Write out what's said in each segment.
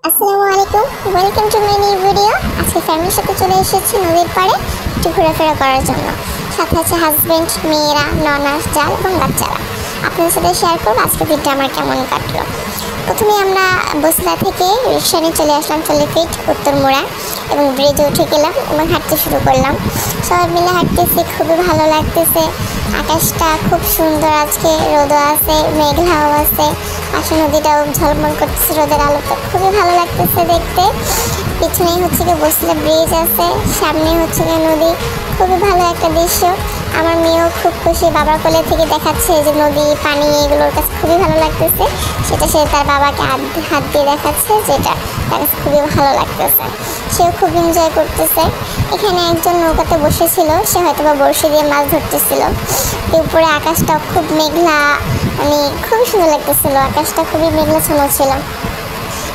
আসসালামু আলাইকুম, welcome to my new video. আজকে ফ্যামিলির সাথে চলে এসেছি নদীর পাড়ে একটু ঘোরাফেরা করার জন্য। সাথে আছে হাজব্যান্ড, মেয়েরা, ননাস, জাল এবং বাচ্চারা। আপনাদের সাথে শেয়ার করবো আজকে দিনটা আমার কেমন কাটলো। প্রথমে আমরা বসলা থেকে রিক্সা নিয়ে চলে আসলাম 40 ফিট উত্তরমোড়া এবং ব্রিজে উঠে গেলাম এবং হাঁটতে শুরু করলাম। সবাই মিলে হাঁটতেছি, খুবই ভালো লাগতেছে। আকাশটা খুব সুন্দর, আজকে রোদও আছে, মেঘলাও আছে, পাশে নদীটাও ঝলমল করতেছে রোদের আলোতে, খুবই ভালো লাগতেছে দেখতে। পিছনেই হচ্ছে গিয়ে বসলে ব্রিজ আছে, সামনে হচ্ছে গিয়ে নদী, খুবই ভালো একটা দৃশ্য। আমার মেয়েও খুব খুশি, বাবার কোলে থেকে দেখাচ্ছে যে নদী, পানি, এগুলোর কাছে খুবই ভালো লাগতেছে। সেটা সে তার বাবাকে হাত দিয়ে দেখাচ্ছে, যেটা তার কাছে খুবই ভালো লাগতেছে। সেও খুব এনজয় করতেছে। এখানে একজন নৌকাতে বসেছিল, সে হয়তো বা বড়শি দিয়ে মাছ ধরতেছিল। উপরে আকাশটা খুব মেঘলা, মানে খুবই সুন্দর লাগতেছিল, আকাশটা খুবই মেঘলাচ্ছন্ন ছিল।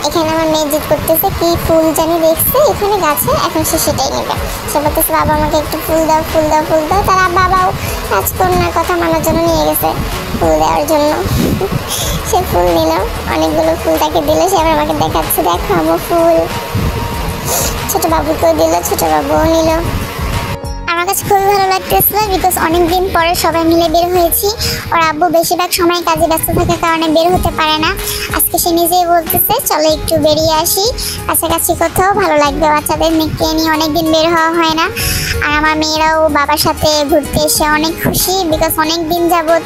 এখানে আমার মেয়ে জিদ করতেছে কি ফুল জানি দেখছে এখানে গাছে, এখন সে সেটাই নেবে। সে বলতেছে বাবা আমাকে একটু ফুল দাও, ফুল দাও, ফুল দাও। তার বাবাও রাজকন্যার কথা মানার জন্য নিয়ে গেছে ফুল দেওয়ার জন্য। সে ফুল নিল, অনেকগুলো ফুল তাকে দিল। সে আবার আমাকে দেখাচ্ছে, দেখো আমার ফুল। ছোট বাবুকেও দিল, ছোট বাবুও নিল। আমার কাছে খুবই ভালো লাগতেছিল, বিকজ অনেকদিন পরে সবাই মিলে বের হয়েছি। ওর আব্বু বেশিরভাগ সময় কাজে ব্যস্ত থাকার কারণে বের হতে পারে না। আজকে সে নিজেই বলতেছে চলো একটু বেরিয়ে আসি, কাছাকাছি কোথাও ভালো লাগবে। বাচ্চাদের মেয়েকে নিয়ে অনেকদিন বের হওয়া হয় না। আর আমার মেয়েরাও বাবার সাথে ঘুরতে এসে অনেক খুশি, বিকজ অনেকদিন যাবৎ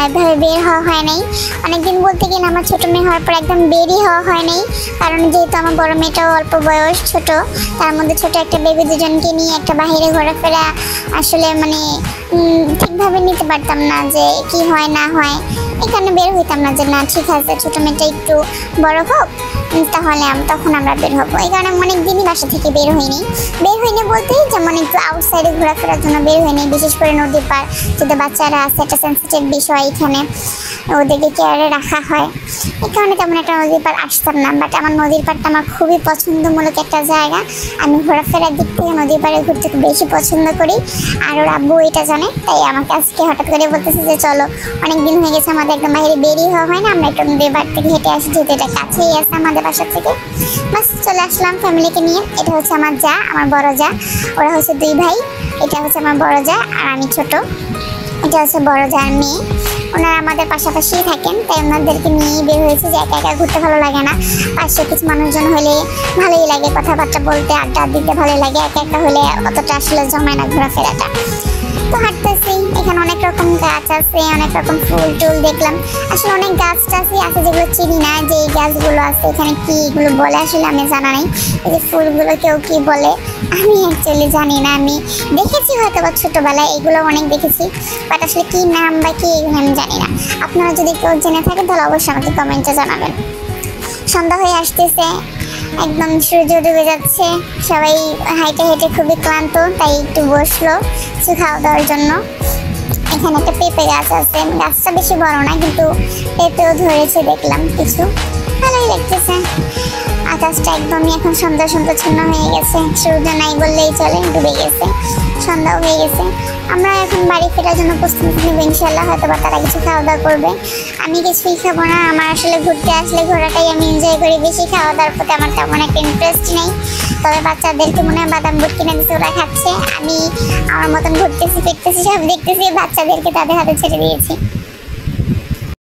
এভাবে বের হওয়া হয় নাই। অনেকদিন বলতে গেলে আমার ছোটো মেয়ে হওয়ার পর একদম বেরই হওয়া হয় নাই, কারণ যেহেতু আমার বড় মেয়েটাও অল্প বয়স, ছোট, তার মধ্যে ছোট একটা বেবি, দুজনকে নিয়ে একটা বাইরে ঘোরাফেরা আসলে মানে ঠিকভাবে নিতে পারতাম না, যে কি হয় না হয়। এখানে বের হইতাম না যে না ঠিক আছে ছোটো মেয়েটা একটু বড় হোক তাহলে তখন আমরা বের হবো। এই কারণে অনেক দিনই বাসা থেকে বের হইনি বলতে যেমন একটু আউটসাইডে ঘোরাফেরার জন্য বের হয়নি। বিশেষ করে নদীর পার, যেহেতু বাচ্চারা আছে, একটা সেন্সিটিভ বিষয়, এখানে ওদেরকে কেয়ারে রাখা হয়। এই কারণে তেমন একটা নদীর পার আসতাম না। বাট আমার নদীর পাড়টা আমার খুবই পছন্দমূলক একটা জায়গা। আমি ঘোরাফেরার দিক থেকে নদীর পাড়ে ঘুরতে খুব বেশি পছন্দ করি। আর ওর আব্বু এটা জানে, তাই আমাকে আজকে হঠাৎ করে বলতেছে যে চলো, অনেক দিন হয়ে গেছে আমাদের একদম বাইরে বেরিয়ে হওয়া হয় না, আমরা একটু নদীর পাড় থেকে হেঁটে আসি, যেহেতু এটা কাছেই আছে আমাদের বাসা থেকে। বাস চলে আসলাম ফ্যামিলিকে নিয়ে। এটা হচ্ছে আমার যা, আমার বড় যা, ওরা হচ্ছে 2 ভাই। এটা হচ্ছে আমার বড় যা আর আমি ছোট। এটা হচ্ছে বড় যার মেয়ে। ওনারা আমাদের পাশাপাশি থাকেন, তাই ওনাদেরকে নিয়েই বের হয়েছে, যে একা একা ঘুরতে ভালো লাগে না। পাশে কিছু মানুষজন হলে ভালোই লাগে, কথাবার্তা বলতে, আড্ডা দিতে ভালোই লাগে। একা একা হলে অতটা আসলে জমায় না ঘোরাফেরাটা। তো হাঁটতেছি, এখানে অনেক রকম গাছ আছে, অনেক রকম ফুল টুল দেখলাম। আসলে অনেক গাছ টাছই আছে যেগুলো চিনি না, যে এই গাছগুলো আছে এখানে কি এগুলো বলে আসলে আমি জানা নাই। এই যে ফুলগুলো কেউ কি বলে আমি অ্যাকচুয়ালি জানি না। আমি দেখেছি হয়তো বা ছোটোবেলায়, এগুলো অনেক দেখেছি, বাট আসলে কি নাম বা কি এগুলো আমি জানি না। আপনারা যদি কেউ জেনে থাকেন তাহলে অবশ্যই আমাকে কমেন্টে জানাবেন। সন্ধ্যা হয়ে আসতেছে, একদম সূর্য ডুবে যাচ্ছে। সবাই হাইটে হেঁটে খুবই ক্লান্ত, তাই একটু বসলো কিছু খাওয়া দাওয়ার জন্য। এখানে একটা পেঁপে গাছ আছে, গাছটা বেশি বড় না, কিন্তু পেঁপেও ধরেছে দেখলাম কিছু, ভালোই লাগতেছে। আকাশটা একদমই এখন সন্ধ্যা সন্ধ্যাচ্ছন্ন হয়ে গেছে, সূর্য নাই বললেই চলে, ডুবে গেছে, সন্ধ্যাও হয়ে গেছে। আমরা এখন বাড়ি ফেরার জন্য প্রস্তুতি নেব ইনশাল্লাহ। হয়তো বা তারা কিছু খাওয়া দাওয়া করবে, আমি কিছুই খাবো না। আমার আসলে ঘুরতে আসলে ঘোরাটাই আমি এনজয় করি, বেশি খাওয়া দাওয়ার প্রতি আমার তেমন একটা ইন্টারেস্ট নেই। তবে বাচ্চাদেরকে মনে হয় বাদাম বুট কিনে দিচ্ছে, ওরা খাচ্ছে। আমি আমার মতন ঘুরতেছি, ফিরতেছি, সব দেখতেছি, বাচ্চাদেরকে তাদের হাতে ছেড়ে দিয়েছি।